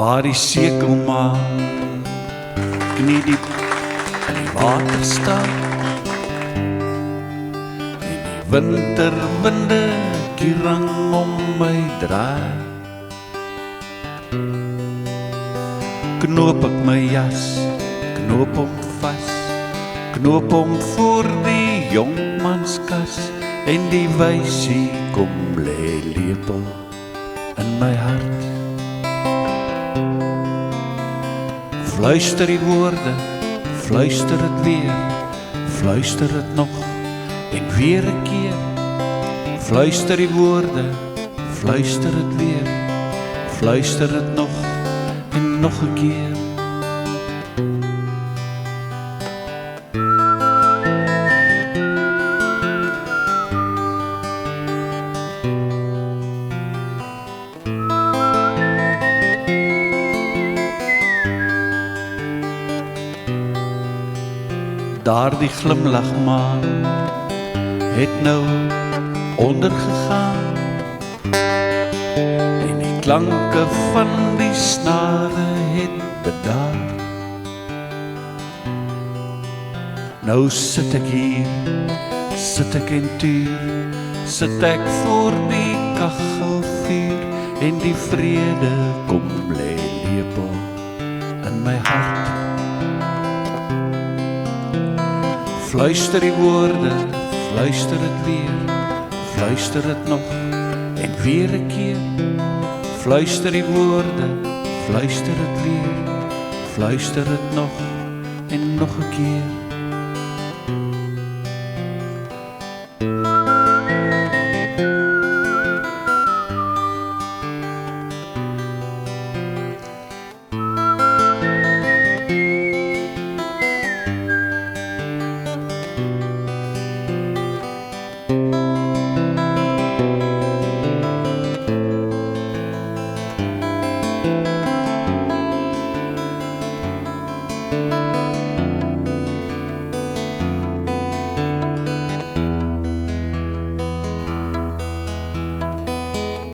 waar die sekelmaan knie diep in die water staan en die winterwinde kierang om my draai. Knoop ek my jas, knoop hom vas, knoop hom voor die jongmanskas en die wysie kom lê lepel in my hart. Fluister die woorde, fluister het weer, fluister het nog en weer 'n keer. Fluister die woorde, fluister het weer, fluister het nog en nog 'n keer. Daardie glimlachmaan het nou ondergegaan en die klanke van die snare het bedaar. Nou sit ek hier, sit ek en tuur, sit ek voor die kachelvuur en die vrede kom lê lepel in my hart. Fluister die woorde, fluister het weer, fluister het nog en weer 'n keer. Fluister die woorde, fluister het weer, fluister het nog en nog 'n keer.